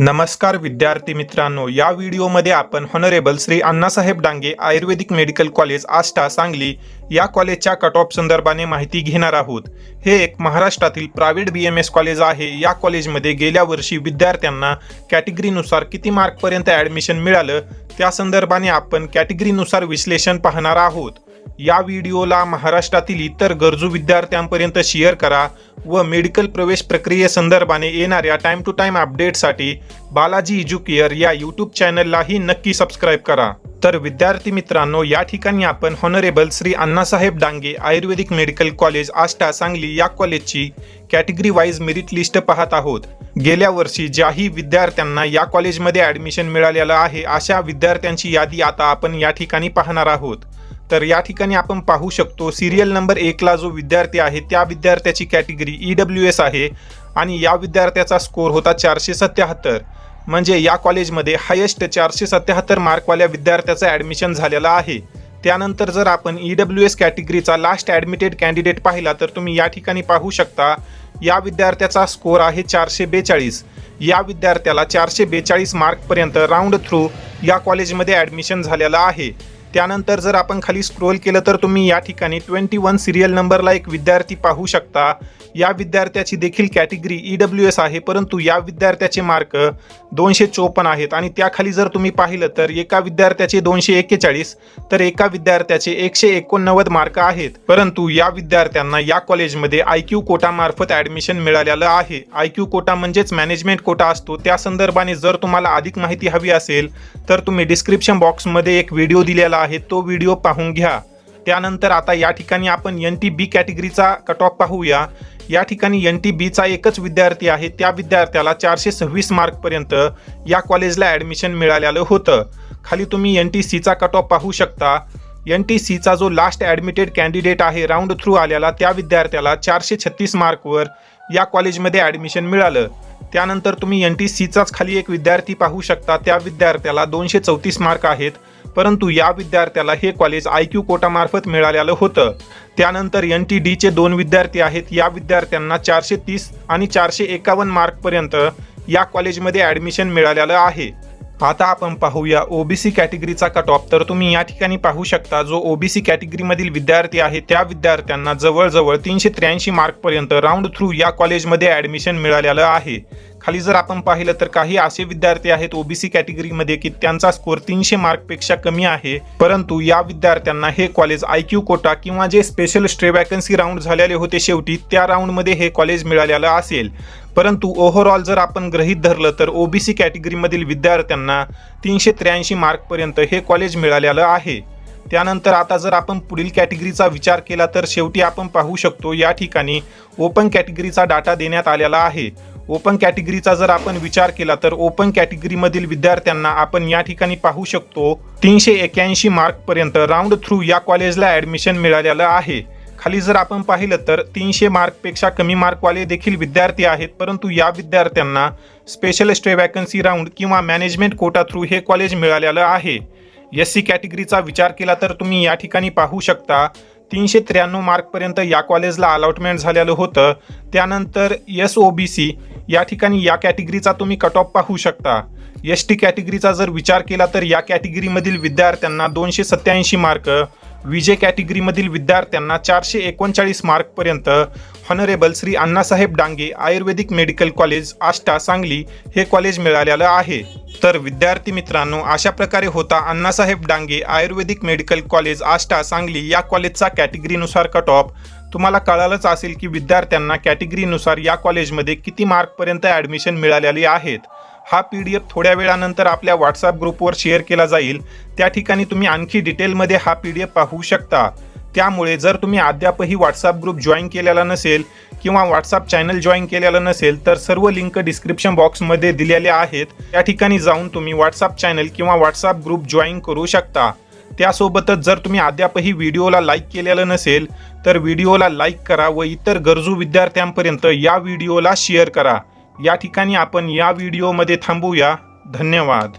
नमस्कार विद्यार्थी मित्रांनो, या व्हिडिओमध्ये आपण हॉनरेबल श्री अण्णासाहेब डांगे आयुर्वेदिक मेडिकल कॉलेज आष्टा सांगली या कॉलेजच्या कट ऑफ संदर्भाने माहिती घेणार आहोत। हे एक महाराष्ट्रातील प्रायव्हेट BMS कॉलेज आहे। या कॉलेजमध्ये गेल्या वर्षी विद्यार्थ्यांना कॅटेगरीनुसार किती मार्कपर्यंत ॲडमिशन मिळालं त्या संदर्भाने आपण कॅटेगरीनुसार विश्लेषण पाहणार आहोत। या व्हिडिओला महाराष्ट्रातील इतर गरजू विद्यार्थ्यांपर्यंत शेअर करा व मेडिकल प्रवेश प्रक्रियेसंदर्भाने येणाऱ्या टाइम टू टाइम अपडेटसाठी बालाजी एज्युकेअर या यूट्यूब चॅनललाही नक्की सबस्क्राईब करा। तर विद्यार्थी मित्रांनो, या ठिकाणी आपण हॉनरेबल श्री अण्णासाहेब डांगे आयुर्वेदिक मेडिकल कॉलेज आष्टा सांगली या कॉलेजची कॅटेगरी वाईज मेरिट लिस्ट पाहत आहोत। गेल्या वर्षी ज्याही विद्यार्थ्यांना या कॉलेजमध्ये ॲडमिशन मिळालेलं आहे अशा विद्यार्थ्यांची यादी आता आपण या ठिकाणी पाहणार आहोत। तर या ठिकाणी आपण पाहू शकतो सिरियल नंबर 1 ला जो विद्यार्थी आहे त्या विद्यार्थ्याची कॅटेगरी EWS आहे आणि या विद्यार्थ्याचा स्कोर होता 477। म्हणजे या कॉलेजमध्ये हायेस्ट 477 मार्कवाल्या विद्यार्थ्याचं ॲडमिशन झालेलं आहे। त्यानंतर जर आपण EWS कॅटेगरीचा लास्ट ॲडमिटेड कॅन्डिडेट पाहिला तर तुम्ही या ठिकाणी पाहू शकता या विद्यार्थ्याचा स्कोर आहे 442। या विद्यार्थ्याला 442 मार्कपर्यंत राऊंड थ्रू या कॉलेजमध्ये ॲडमिशन झालेलं आहे। त्यानंतर जर आपण खाली स्क्रोल केलं तर तुम्ही या ठिकाणी 21 सिरियल नंबरला एक विद्यार्थी पाहू शकता। या विद्यार्थ्याची देखील कॅटेगरी EWS आहे, परंतु या विद्यार्थ्याचे मार्क 254 आहेत आणि त्याखाली जर तुम्ही पाहिलं तर एका विद्यार्थ्याचे 241 तर एका विद्यार्थ्याचे 189 मार्क आहेत। परंतु या विद्यार्थ्यांना या कॉलेजमध्ये IQ कोटा मार्फत ॲडमिशन मिळालेलं आहे। IQ कोटा म्हणजेच मॅनेजमेंट कोटा असतो। त्या संदर्भाने जर तुम्हाला अधिक माहिती हवी असेल तर तुम्ही डिस्क्रिप्शन बॉक्समध्ये एक व्हिडिओ दिलेला आहे, तो व्हिडिओ पाहून घ्या। त्यानंतर आता या ठिकाणी आपण NTB कॅटेगरीचा कट ऑफ पाहूया। या ठिकाणी NTBचा एकच विद्यार्थी आहे, त्या विद्यार्थ्याला 426 मार्कपर्यंत या कॉलेजला ॲडमिशन मिळालेलं होतं। खाली तुम्ही NTCचा कट ऑफ पाहू शकता। NTCचा जो लास्ट ॲडमिटेड कॅन्डिडेट आहे राऊंड थ्रू आलेला त्या विद्यार्थ्याला 436 मार्कवर या कॉलेजमध्ये ॲडमिशन मिळालं। त्यानंतर तुम्ही NTCचाच खाली एक विद्यार्थी पाहू शकता, त्या विद्यार्थ्याला 234 मार्क आहेत, परंतु या विद्यार्थ्याला हे कॉलेज IQ कोटामार्फत मिळालेलं होतं। त्यानंतर NTDचे 2 विद्यार्थी आहेत, या विद्यार्थ्यांना 430 आणि 451 मार्कपर्यंत या कॉलेजमध्ये ॲडमिशन मिळालेलं आहे। आता आपण पाहूया OBC कॅटेगरीचा कट ऑफ। तर तुम्ही या ठिकाणी पाहू शकता जो OBC कॅटेगरीमधील विद्यार्थी आहे त्या विद्यार्थ्यांना जवळजवळ 383 मार्कपर्यंत राऊंड थ्रू या कॉलेजमध्ये ॲडमिशन मिळालेलं आहे। खाली जर आपण पाहिलं तर काही असे विद्यार्थी आहेत OBC कॅटेगरीमध्ये की त्यांचा स्कोर 300 मार्कपेक्षा कमी आहे, परंतु या विद्यार्थ्यांना हे कॉलेज IQ कोटा किंवा जे स्पेशल स्ट्रे वॅकन्सी राऊंड झालेले होते शेवटी त्या राऊंडमध्ये हे कॉलेज मिळालेलं असेल। परंतु ओव्हरऑल जर आपण गृहीत धरलं तर OBC कॅटेगरीमधील विद्यार्थ्यांना 383 मार्कपर्यंत हे कॉलेज मिळालेलं आहे। त्यानंतर आता जर आपण पुढील कॅटेगरीचा विचार केला तर शेवटी आपण पाहू शकतो या ठिकाणी ओपन कॅटेगरीचा डाटा देण्यात आलेला आहे। ओपन कॅटेगरीचा जर आपण विचार केला तर ओपन कॅटेगरीमधील विद्यार्थ्यांना आपण या ठिकाणी पाहू शकतो 381 मार्कपर्यंत राऊंड थ्रू या कॉलेजला ॲडमिशन मिळालेलं आहे। खाली जर आपण पाहिलं तर 300 मार्कपेक्षा कमी मार्कवाले देखील विद्यार्थी आहेत, परंतु या विद्यार्थ्यांना स्पेशल स्टे वॅकन्सी राऊंड किंवा मॅनेजमेंट कोटा थ्रू हे कॉलेज मिळालेलं आहे। SC कॅटेगरीचा विचार केला तर तुम्ही या ठिकाणी पाहू शकता 393 मार्कपर्यंत या कॉलेजला अलॉटमेंट झालेलं होतं। त्यानंतर SOBC या ठिकाणी या कॅटेगरीचा तुम्ही कट ऑफ पाहू शकता। ST कॅटेगरीचा जर विचार केला तर या कॅटेगरीमधील विद्यार्थ्यांना 287 मार्क, विजय कॅटेगरीमधील विद्यार्थ्यांना 439 मार्कपर्यंत हॉनरेबल श्री अण्णासाहेब डांगे आयुर्वेदिक मेडिकल कॉलेज आष्टा सांगली हे कॉलेज मिळालेलं आहे। तर विद्यार्थी मित्रांनो, अशा प्रकारे होता अण्णासाहेब डांगे आयुर्वेदिक मेडिकल कॉलेज आष्टा सांगली या कॉलेजचा कॅटेगरीनुसार कट ऑफ। तुम्हाला कळालंच असेल की विद्यार्थ्यांना कॅटेगरीनुसार या कॉलेजमध्ये किती मार्कपर्यंत ॲडमिशन मिळालेली आहेत। हा PDF थोड्या वेळानंतर आपल्या WhatsApp ग्रुपवर शेअर केला जाईल, त्या ठिकाणी तुम्ही आणखी डिटेलमध्ये हा PDF पाहू शकता। त्यामुळे जर तुम्ही अद्यापही WhatsApp ग्रुप जॉईन केलेला नसेल किंवा WhatsApp चॅनल जॉईन केलेलं नसेल तर सर्व लिंक डिस्क्रिप्शन बॉक्समध्ये दिलेल्या आहेत, त्या ठिकाणी जाऊन तुम्ही WhatsApp चॅनल किंवा WhatsApp ग्रुप जॉईन करू शकता। त्यासोबतच जर तुम्ही अद्यापही व्हिडिओला लाईक केलेलं नसेल तर व्हिडिओला लाईक करा व इतर गरजू विद्यार्थ्यांपर्यंत या व्हिडिओला शेअर करा। या ठिकाणी आपण या व्हिडिओमध्ये थांबूया। धन्यवाद।